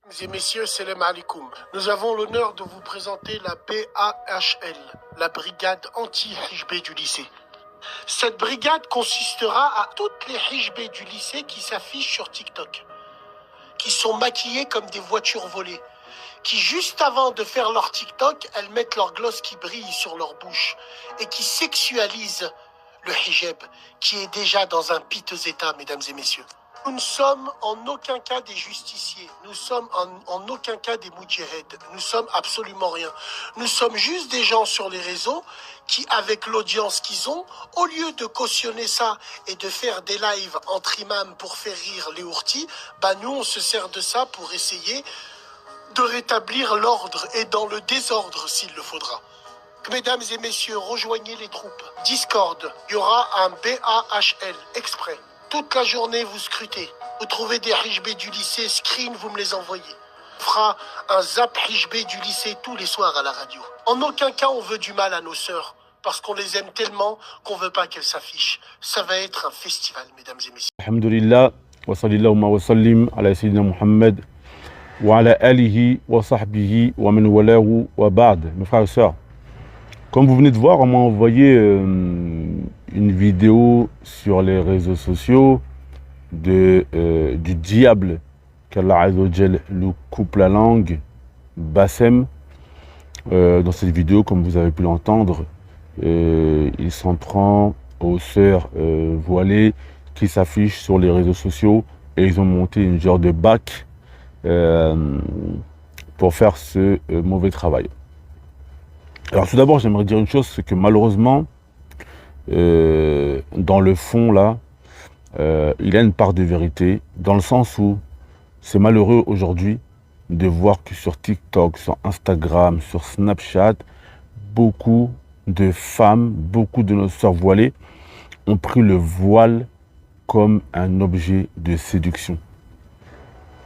Mesdames et messieurs, salam alaikum. Nous avons l'honneur de vous présenter la BAHL, la brigade anti-hijbé du lycée. Cette brigade consistera à toutes les hijbés du lycée qui s'affichent sur TikTok, qui sont maquillées comme des voitures volées, qui juste avant de faire leur TikTok, elles mettent leur gloss qui brille sur leur bouche et qui sexualisent le hijab, qui est déjà dans un piteux état, mesdames et messieurs. Nous ne sommes en aucun cas des justiciers, nous sommes en aucun cas des moudjaheds, nous sommes absolument rien. Nous sommes juste des gens sur les réseaux qui, avec l'audience qu'ils ont, au lieu de cautionner ça et de faire des lives entre imams pour faire rire les ourtis, nous on se sert de ça pour essayer de rétablir l'ordre et dans le désordre s'il le faudra. Mesdames et messieurs, rejoignez les troupes. Discord, il y aura un BAHL exprès. Toute la journée, vous scrutez. Vous trouvez des hijbés du lycée, screen, vous me les envoyez. On fera un zap hijbé du lycée tous les soirs à la radio. En aucun cas, on veut du mal à nos sœurs, parce qu'on les aime tellement qu'on veut pas qu'elles s'affichent. Ça va être un festival, mesdames et messieurs. Alhamdulillah, wa sallallahu wa sallim ala sayyidina Muhammad wa ala alihi wa sahbihi wa man walahu wa ba'd. Mes frères et sœurs, comme vous venez de voir, on m'a envoyé une vidéo sur les réseaux sociaux du diable qu'Allah Azza wa Jal lui coupe la langue, Bassem. Dans cette vidéo, comme vous avez pu l'entendre, il s'en prend aux sœurs voilées qui s'affichent sur les réseaux sociaux et ils ont monté une genre de bac pour faire ce mauvais travail. Alors tout d'abord, j'aimerais dire une chose, c'est que malheureusement, dans le fond là, il y a une part de vérité, dans le sens où c'est malheureux aujourd'hui de voir que sur TikTok, sur Instagram, sur Snapchat, beaucoup de femmes, beaucoup de nos sœurs voilées ont pris le voile comme un objet de séduction.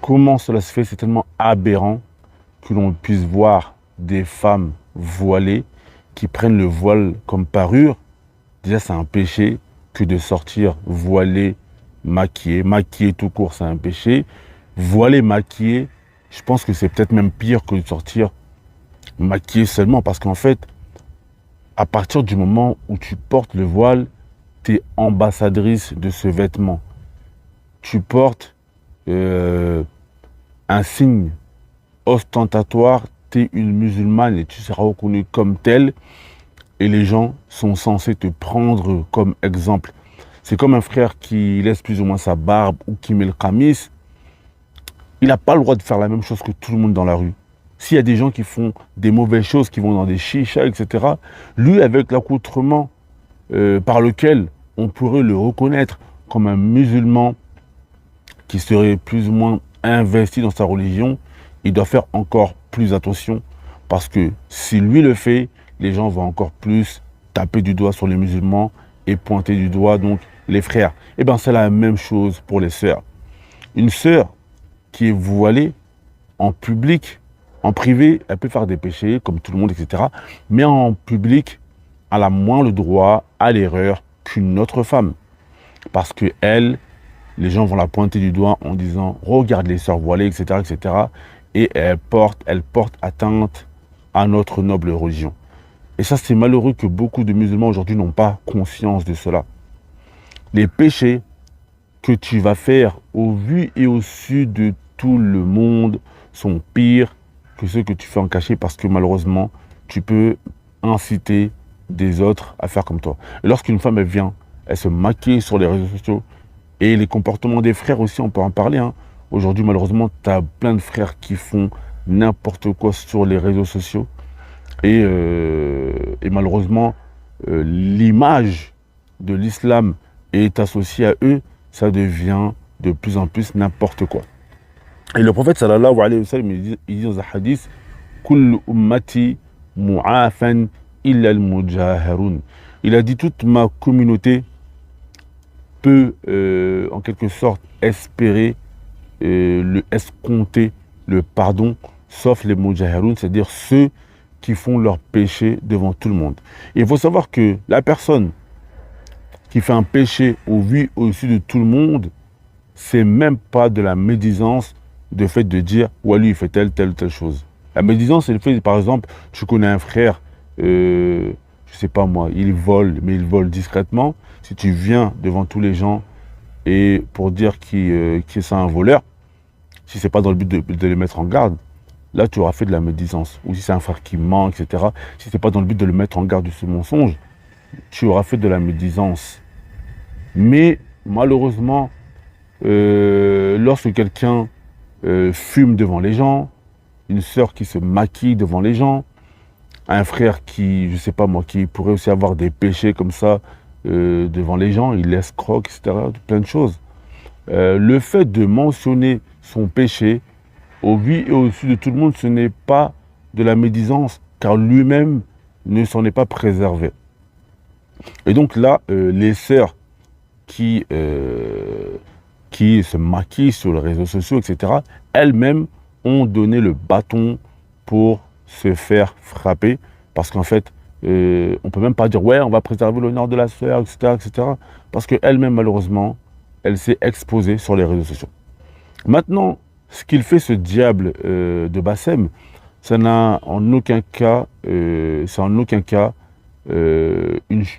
Comment cela se fait? C'est tellement aberrant que l'on puisse voir des femmes voilées qui prennent le voile comme parure. Déjà, c'est un péché que de sortir voilé, maquillé. Maquillé tout court, c'est un péché. Voilé, maquillé, je pense que c'est peut-être même pire que de sortir maquillé seulement. Parce qu'en fait, à partir du moment où tu portes le voile, tu es ambassadrice de ce vêtement. Tu portes un signe ostentatoire, tu es une musulmane et tu seras reconnue comme telle. Et les gens sont censés te prendre comme exemple. C'est comme un frère qui laisse plus ou moins sa barbe ou qui met le kamis. Il n'a pas le droit de faire la même chose que tout le monde dans la rue. S'il y a des gens qui font des mauvaises choses, qui vont dans des chichas, etc., lui, avec l'accoutrement par lequel on pourrait le reconnaître comme un musulman qui serait plus ou moins investi dans sa religion, il doit faire encore plus attention parce que si lui le fait, les gens vont encore plus taper du doigt sur les musulmans et pointer du doigt donc les frères. Et bien c'est la même chose pour les sœurs. Une sœur qui est voilée en public, en privé, elle peut faire des péchés comme tout le monde, etc. Mais en public, elle a moins le droit à l'erreur qu'une autre femme. Parce que elle, les gens vont la pointer du doigt en disant « Regarde les sœurs voilées, etc. etc. » Et elle porte atteinte à notre noble religion. Et ça, c'est malheureux que beaucoup de musulmans aujourd'hui n'ont pas conscience de cela. Les péchés que tu vas faire au vu et au su de tout le monde sont pires que ceux que tu fais en cachet parce que malheureusement, tu peux inciter des autres à faire comme toi. Et lorsqu'une femme, elle vient, elle se maquille sur les réseaux sociaux et les comportements des frères aussi, on peut en parler. Aujourd'hui, malheureusement, tu as plein de frères qui font n'importe quoi sur les réseaux sociaux. Et malheureusement, l'image de l'islam est associée à eux, ça devient de plus en plus n'importe quoi. Et le prophète sallallahu alayhi wa sallam, il dit dans un hadith, Kullu ummati mu'afan illa al-mujahirun. Il a dit toute ma communauté peut en quelque sorte espérer escompter le pardon, sauf les mujahirun, c'est-à-dire ceux qui font leurs péchés devant tout le monde. Et il faut savoir que la personne qui fait un péché au vu au-dessus de tout le monde, c'est même pas de la médisance, de fait de dire « ouais, lui, il fait telle ou telle chose ». La médisance, c'est le fait, par exemple, tu connais un frère, je sais pas moi, il vole, mais il vole discrètement. Si tu viens devant tous les gens et pour dire qu'il c'est un voleur, si c'est pas dans le but de le mettre en garde, là, tu auras fait de la médisance. Ou si c'est un frère qui ment, etc. Si c'est pas dans le but de le mettre en garde de ce mensonge, tu auras fait de la médisance. Mais malheureusement, lorsque quelqu'un fume devant les gens, une sœur qui se maquille devant les gens, un frère qui, je sais pas moi, qui pourrait aussi avoir des péchés comme ça devant les gens, il escroque, etc. Plein de choses. Le fait de mentionner son péché au vu et au su de tout le monde, ce n'est pas de la médisance, car lui-même ne s'en est pas préservé. Et donc là, les sœurs qui se maquillent sur les réseaux sociaux, etc., elles-mêmes ont donné le bâton pour se faire frapper, parce qu'en fait, on ne peut même pas dire « ouais, on va préserver l'honneur de la sœur, etc. etc. » parce qu'elle-même, malheureusement, elle s'est exposée sur les réseaux sociaux. Maintenant, ce qu'il fait, ce diable de Bassem, ça n'a en aucun cas, une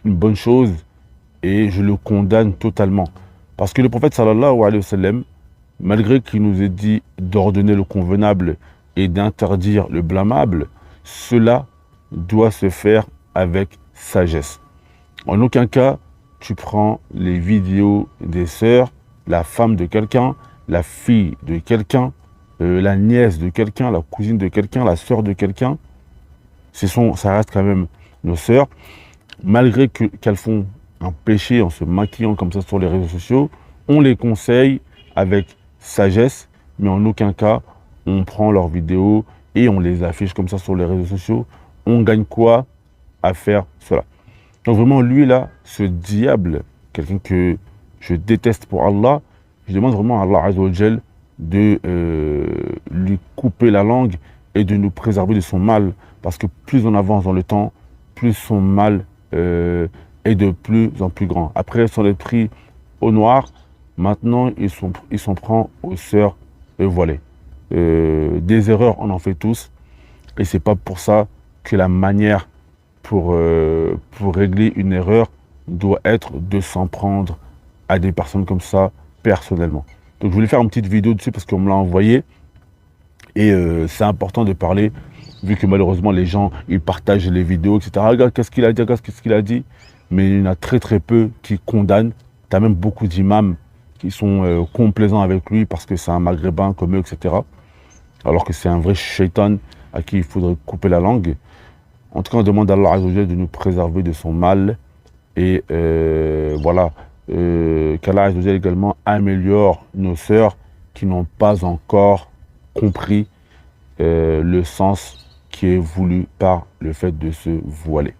bonne chose, et je le condamne totalement. Parce que le prophète sallallahu alayhi wa sallam, malgré qu'il nous ait dit d'ordonner le convenable et d'interdire le blâmable, cela doit se faire avec sagesse. En aucun cas, tu prends les vidéos des sœurs, la femme de quelqu'un, la fille de quelqu'un, la nièce de quelqu'un, la cousine de quelqu'un, la sœur de quelqu'un. Ça reste quand même nos sœurs. Malgré qu'elles font un péché en se maquillant comme ça sur les réseaux sociaux, on les conseille avec sagesse, mais en aucun cas, on prend leurs vidéos et on les affiche comme ça sur les réseaux sociaux. On gagne quoi à faire cela? Donc vraiment, lui là, ce diable, quelqu'un que je déteste pour Allah, je demande vraiment à Allah Azza wa Jal de lui couper la langue et de nous préserver de son mal. Parce que plus on avance dans le temps, plus son mal est de plus en plus grand. Après, son être pris au noir, maintenant, il s'en prend aux sœurs voilées. Des erreurs, on en fait tous. Et c'est pas pour ça que la manière pour régler une erreur doit être de s'en prendre à des personnes comme ça personnellement. Donc je voulais faire une petite vidéo dessus parce qu'on me l'a envoyé. Et c'est important de parler, vu que malheureusement les gens, ils partagent les vidéos, etc. Regarde qu'est-ce qu'il a dit, regarde qu'est-ce qu'il a dit. Mais il y en a très très peu qui condamnent. Tu as même beaucoup d'imams qui sont complaisants avec lui parce que c'est un maghrébin comme eux, etc. Alors que c'est un vrai shaitan à qui il faudrait couper la langue. En tout cas, on demande à Allah Azza wa Jalla de nous préserver de son mal. Et voilà, qu'Allah Azza wa Jalla également améliore nos sœurs qui n'ont pas encore compris le sens qui est voulu par le fait de se voiler.